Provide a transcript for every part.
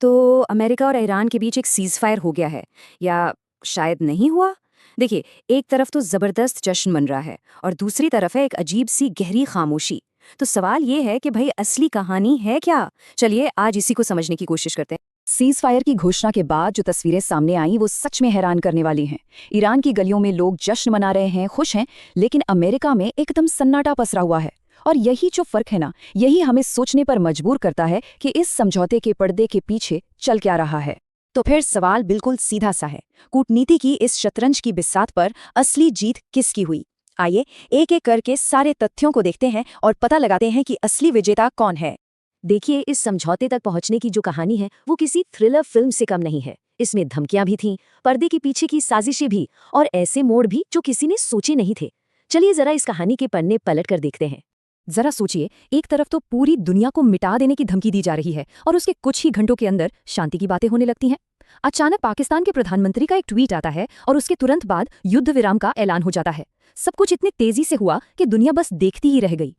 तो अमेरिका और ईरान के बीच एक सीज़फायर हो गया है या शायद नहीं हुआ? देखिए, एक तरफ तो ज़बरदस्त जश्न मन रहा है और दूसरी तरफ है एक अजीब सी गहरी खामोशी। तो सवाल ये है कि भाई असली कहानी है क्या? चलिए आज इसी को समझने की कोशिश करते हैं। सीज फायर की घोषणा के बाद जो तस्वीरें सामने आईं वो सच में हैरान करने वाली हैं। ईरान की गलियों में लोग जश्न मना रहे हैं, खुश हैं, लेकिन अमेरिका में एकदम सन्नाटा पसरा हुआ है। और यही जो फर्क है ना, यही हमें सोचने पर मजबूर करता है कि इस समझौते के पर्दे के पीछे चल क्या रहा है। तो फिर सवाल बिल्कुल सीधा सा है, कूटनीति की इस शतरंज की बिसात पर असली जीत किसकी हुई? आइए एक एक करके सारे तथ्यों को देखते हैं और पता लगाते हैं कि असली विजेता कौन है। देखिए, इस समझौते तक पहुंचने की जो कहानी है वो किसी थ्रिलर फिल्म से कम नहीं है। इसमें धमकियां भी थीं, पर्दे के पीछे की साजिशें भी, और ऐसे मोड़ भी जो किसी ने सोचे नहीं थे। चलिए जरा इस कहानी के पन्ने पलट कर देखते हैं। जरा सोचिए, एक तरफ तो पूरी दुनिया को मिटा देने की धमकी दी जा रही है और उसके कुछ ही घंटों के अंदर शांति की बातें होने लगती हैं। अचानक पाकिस्तान के प्रधानमंत्री का एक ट्वीट आता है और उसके तुरंत बाद युद्ध विराम का ऐलान हो जाता है। सब कुछ इतनी तेजी से हुआ कि दुनिया बस देखती ही रह गई।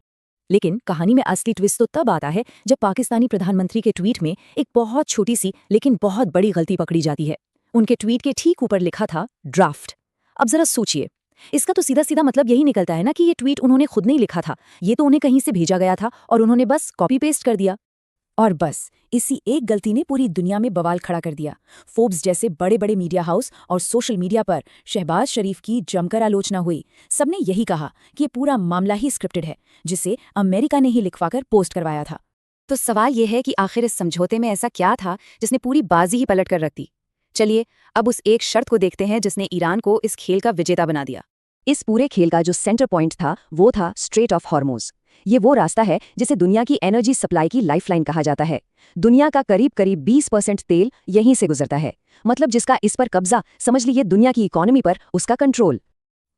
लेकिन कहानी में असली ट्विस्ट तो तब आता है जब पाकिस्तानी प्रधानमंत्री के ट्वीट में एक बहुत छोटी सी लेकिन बहुत बड़ी गलती पकड़ी जाती है। उनके ट्वीट के ठीक ऊपर लिखा था ड्राफ्ट। अब जरा सोचिए, इसका तो सीधा सीधा मतलब यही निकलता है ना कि ये ट्वीट उन्होंने खुद नहीं लिखा था, ये तो उन्हें कहीं से भेजा गया था और उन्होंने बस कॉपी पेस्ट कर दिया। और बस इसी एक गलती ने पूरी दुनिया में बवाल खड़ा कर दिया। फोर्ब्स जैसे बड़े बड़े मीडिया हाउस और सोशल मीडिया पर शहबाज शरीफ की जमकर आलोचना हुई। सबने यही कहा कि ये पूरा मामला ही स्क्रिप्टेड है, जिसे अमेरिका ने ही लिखवाकर पोस्ट करवाया था। तो सवाल ये है कि आखिर इस समझौते में ऐसा क्या था जिसने पूरी बाजी ही पलट कर रख दी? चलिए अब उस एक शर्त को देखते हैं जिसने ईरान को इस खेल का विजेता बना दिया। इस पूरे खेल का जो सेंटर पॉइंट था वो था स्ट्रेट ऑफ हॉर्मुज। ये वो रास्ता है जिसे दुनिया की एनर्जी सप्लाई की लाइफलाइन कहा जाता है। दुनिया का करीब करीब 20% तेल यहीं से गुजरता है। मतलब जिसका इस पर कब्जा, समझ लीजिए दुनिया की इकोनॉमी पर उसका कंट्रोल।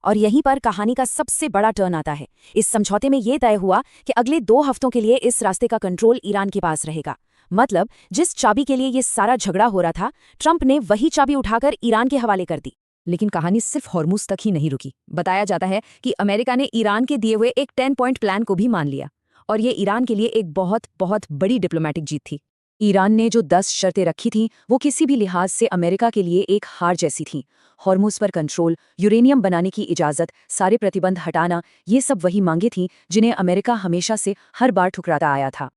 और यहीं पर कहानी का सबसे बड़ा टर्न आता है। इस समझौते में ये तय हुआ कि अगले 2 हफ्तों के लिए इस रास्ते का कंट्रोल ईरान के पास रहेगा। मतलब जिस चाबी के लिए ये सारा झगड़ा हो रहा था, ट्रंप ने वही चाबी उठाकर ईरान के हवाले कर दी। लेकिन कहानी सिर्फ हॉर्मुज तक ही नहीं रुकी। बताया जाता है कि अमेरिका ने ईरान के दिए हुए एक 10 पॉइंट प्लान को भी मान लिया और ये ईरान के लिए एक बहुत बहुत बड़ी डिप्लोमेटिक जीत थी। ईरान ने जो 10 शर्तें रखी थीं वो किसी भी लिहाज से अमेरिका के लिए एक हार जैसी थीं। हॉर्मुज पर कंट्रोल, यूरेनियम बनाने की इजाज़त, सारे प्रतिबंध हटाना, ये सब वही मांगे थीं जिन्हें अमेरिका हमेशा से हर बार ठुकराता आया था।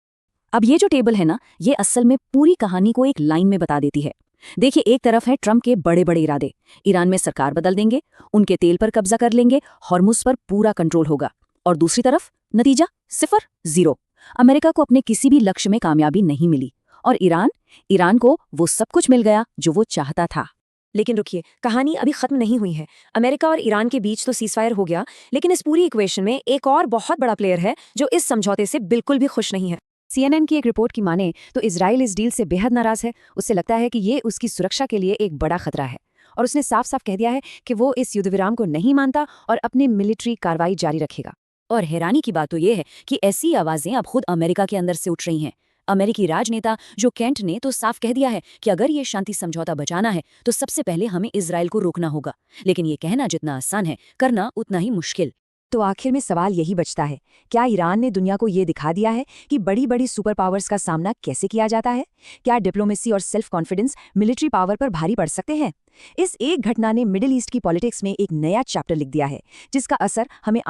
अब ये जो टेबल है ना, ये असल में पूरी कहानी को एक लाइन में बता देती है। देखिए, एक तरफ है ट्रंप के बड़े बड़े इरादे, ईरान में सरकार बदल देंगे, उनके तेल पर कब्जा कर लेंगे, हॉर्मुज पर पूरा कंट्रोल होगा। और दूसरी तरफ नतीजा सिफर, जीरो। अमेरिका को अपने किसी भी लक्ष्य में कामयाबी नहीं मिली और ईरान को वो सब कुछ मिल गया जो वो चाहता था। लेकिन रुकिए, कहानी अभी खत्म नहीं हुई है। अमेरिका और ईरान के बीच तो सीज़फायर हो गया, लेकिन इस पूरी इक्वेशन में एक और बहुत बड़ा प्लेयर है जो इस समझौते से बिल्कुल भी खुश नहीं है। CNN की एक रिपोर्ट की माने तो इजराइल इस डील से बेहद नाराज है। उससे लगता है कि ये उसकी सुरक्षा के लिए एक बड़ा खतरा है और उसने साफ साफ कह दिया है कि वो इस युद्ध विराम को नहीं मानता और अपनी मिलिट्री कार्रवाई जारी रखेगा। और हैरानी की बात तो ये है कि ऐसी आवाजें अब खुद अमेरिका के अंदर से उठ रही हैं। अमेरिकी राजनेता जो केंट ने तो साफ कह दिया है कि अगर ये शांति समझौता बचाना है तो सबसे पहले हमें इजराइल को रोकना होगा। लेकिन ये कहना जितना आसान है, करना उतना ही मुश्किल। तो आखिर में सवाल यही बचता है, क्या ईरान ने दुनिया को ये दिखा दिया है कि बड़ी बड़ी सुपर पावर्स का सामना कैसे किया जाता है? क्या डिप्लोमेसी और सेल्फ कॉन्फिडेंस मिलिट्री पावर पर भारी पड़ सकते हैं? इस एक घटना ने मिडिल ईस्ट की पॉलिटिक्स में एक नया चैप्टर लिख दिया है जिसका असर हमें